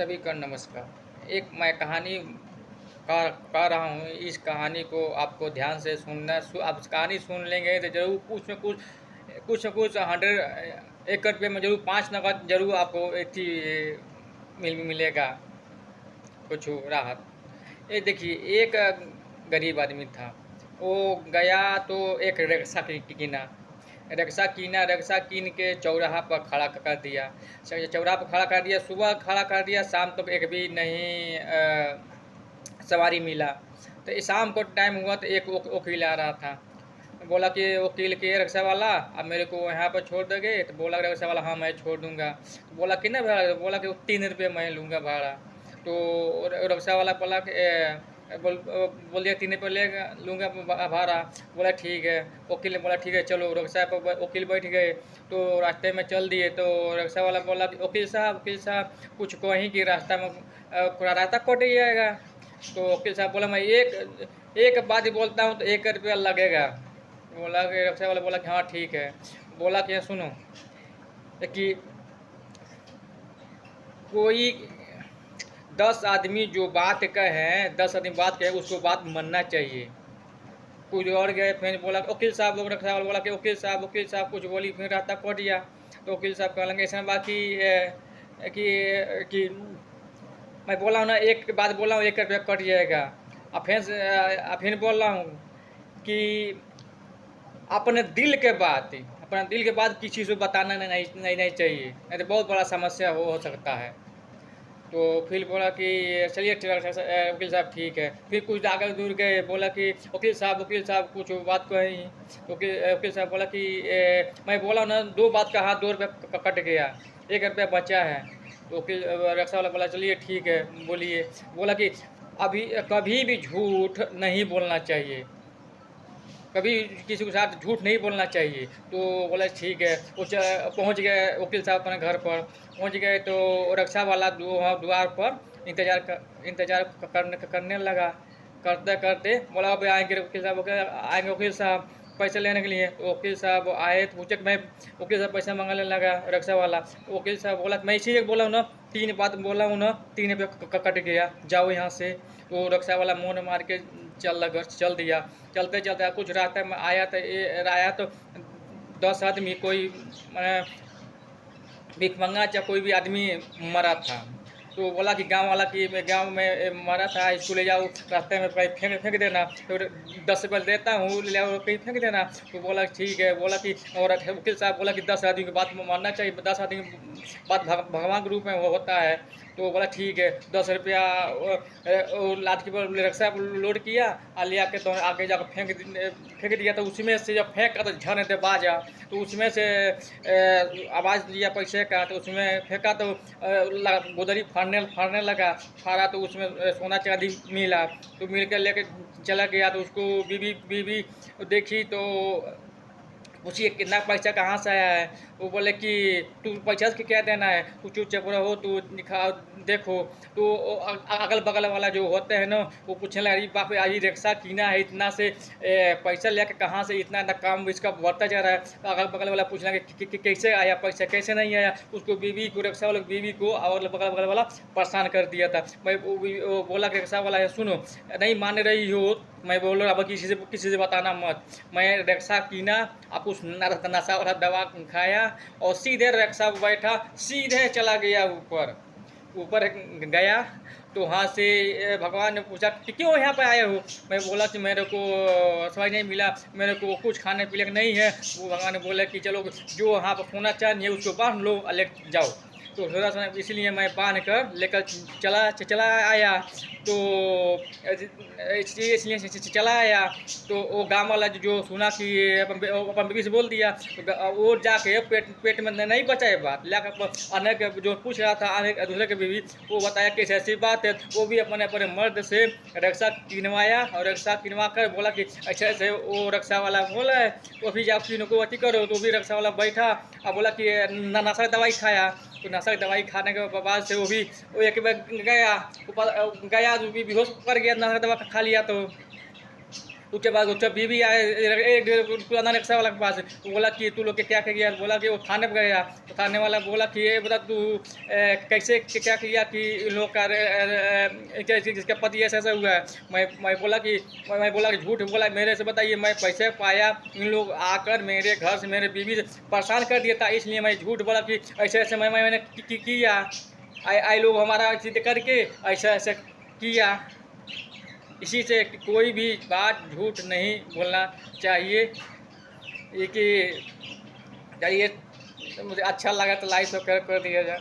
सभी का नमस्कार। एक मैं कहानी कह रहा हूँ, इस कहानी को आपको ध्यान से सुनना आप कहानी सुन लेंगे तो ज़रूर कुछ न कुछ 100 1 रुपये में ज़रूर 5 नगद ज़रूर आपको मिलेगा कुछ राहत। ये देखिए, एक गरीब आदमी था। वो गया तो एक रिक्शा कीन के चौराहा पर खड़ा कर दिया। चौराहा पर खड़ा कर दिया, सुबह खड़ा कर दिया, शाम तक एक भी नहीं सवारी मिला। तो इस शाम को टाइम हुआ तो एक वकील आ रहा था। बोला कि वकील के रिक्शा वाला, अब मेरे को यहाँ पर छोड़ दोगे? तो बोला रिक्शा वाला, हाँ मैं छोड़ दूंगा। तो बोला कितना भाड़ा? बोला कि 3 रुपये मैं लूँगा भाड़ा। तो रिक्शा वाला बोला कि बोल दिया 3 रुपये लूँगा भाड़ा। बोला ठीक है। वकील ने बोला ठीक है चलो। रिक्शा पर वकील बैठ गए तो रास्ते में चल दिए। तो रिक्शा वाला बोला कि वकील साहब कुछ कहीं कि रास्ता में पूरा रास्ता कट जाएगा। तो वकील साहब बोला मैं एक एक बात ही बोलता हूँ तो 1 रुपया लगेगा। बोला कि रिक्शा वाला बोला कि हाँ ठीक है। बोला कि सुनो कि कोई 10 आदमी जो बात कहें, 10 आदमी बात कहे उसको बात मानना चाहिए। कुछ और गए, फिर बोला वकील साहब, लोग रिक्शा वाला बोला कि वकील साहब कुछ बोली, फिर रास्ता कट गया। तो वकील साहब कहेंगे ऐसा बात कि मैं बोला हूँ ना, एक बात बोला हूँ 1 रुपया कट जाएगा। फिर बोल रहा हूँ कि अपने दिल के बात किसी से बताना नहीं चाहिए, नहीं तो बहुत बड़ा समस्या हो सकता है। तो फिर बोला कि चलिए वकील साहब ठीक है। फिर कुछ आगे दूर गए, बोला कि वकील साहब कुछ बात कही। वकील साहब बोला कि मैं बोला ना, 2 बात का हाथ 2 रुपये कट गया, 1 रुपया बचा है। तो वकील रिक्शा वाला बोला चलिए ठीक है बोलिए। बोला कि अभी कभी भी झूठ नहीं बोलना चाहिए, कभी किसी के साथ झूठ नहीं बोलना चाहिए। तो बोला ठीक है। वो पहुँच गए वकील साहब अपने घर पर। पहुँच गए तो रिक्शा वाला द्वार पर इंतज़ार करने लगा। करते करते बोला अब आएंगे वकील साहब पैसे लेने के लिए। तो वकील साहब आए तो पूछे कि मैं, वकील साहब पैसा मांगने लगा रिक्शा वाला। तो वकील साहब बोला मैं इसीलिए बोला हूँ ना, 3 बात बोला हूँ ना, 3 रुपये कट गया, जाओ यहाँ से। तो रिक्शा वाला मुँह मार के चल दिया। चलते चलते कुछ रास्ते में आया तो 10 आदमी कोई भिखमंगा या कोई भी आदमी मरा था। तो बोला कि गांव में मरा था, इसको ले जाओ, रास्ते में फेंक देना। तो 10 रुपये देता हूँ, ले जाओ कहीं फेंक देना। तो बोला ठीक है। बोला कि और वकील साहब बोला कि 10 आदमी की बात मानना चाहिए, 10 आदमी की बात भगवान के रूप में होता है। तो बोला ठीक है। 10 रुपया लाद के रिक्शा पर लोड किया और ले आके तो आगे जाकर फेंक दिया। तो उसमें से जब फेंका तो झन दे बाजा, तो उसमें से आवाज़ दिया पैसे का। तो उसमें फेंका तो गोदरी फाड़ने लगा। फाड़ा तो उसमें सोना चांदी मिला। तो मिल कर लेके चला गया। तो उसको बीवी देखी तो पूछिए कितना पैसा कहाँ से आया है। वो बोले कि तू पैसा से क्या देना है, तू चुपचाप रहो, तू दिखा देखो। तो अगल बगल वाला जो होते हैं ना, वो पूछने लगा अरे बाप रे, अरे रिक्शा कीना है, इतना से पैसा लेके कहाँ से इतना काम इसका बढ़ता जा रहा है। तो अगल बगल वाला पूछने लगा कि कैसे आया पैसा, कैसे नहीं आया। उसको रिक्शा वाले बीवी को अगल बगल वाला परेशान कर दिया था। मैं वो बोला कि रिक्शा वाला है सुनो, नहीं मान रही हो, मैं बोल रहा अब किसी से बताना मत। मैं रिक्शा कीना, आप उस नशा वाला दवा खाया और सीधे रिक्शा पर बैठा, सीधे चला गया ऊपर गया। तो वहाँ से भगवान ने पूछा कि क्यों यहाँ पे आए हो। मैं बोला कि मेरे को समझ नहीं मिला, मेरे को कुछ खाने पीने का नहीं है। वो भगवान ने बोला कि चलो जो यहाँ पर सोना चाहिए उसको बांध लो और ले जाओ। तो थोड़ा सा इसलिए मैं बांध कर लेकर चला आया। तो इसलिए चला आया। तो वो गांव वाला जो सुना कि अपन बीवी से बोल दिया, तो वो जाके पेट में नहीं बचाए बात लाकर अनेक जो पूछ रहा था अनेक दूसरे के बीवी, वो बताया कि ऐसी बात है। वो भी अपने अपने मर्द से रिक्शा किनवाया और रिक्शा किनवा कर बोला कि ऐसे ऐसे वो रिक्शा वाला बोला है तो फिर आप तीनों को अति करो। तो भी रिक्शा वाला बैठा और बोला कि नशा की दवाई खाया। तो नशा की दवाई खाने के बाद से वो एक बार गया तो भी बेहोश कर गया, नशा की दवा खा लिया। तो उसके बाद उसका बीवी आए एक पुराना रिक्शा वाला के पास, वो बोला कि तू लोग के क्या किया, बोला कि वो थाने पर गया। तो थाने वाला बोला कि ये बता तू कैसे क्या किया कि इन लोग का जिसका पति ऐसा ऐसा हुआ है। मैं बोला कि झूठ बोला मेरे से, बताइए मैं पैसे पाया, इन लोग आकर मेरे घर से मेरे बीवी से परेशान कर दिया था, इसलिए मैं झूठ बोला कि ऐसे ऐसे मैंने किया। आई लोग हमारा जिद करके ऐसा ऐसा किया। इसी से कोई भी बात झूठ नहीं बोलना चाहिए। ये कि चाहिए। तो मुझे अच्छा लगा तो लाइक कर दिया जाए।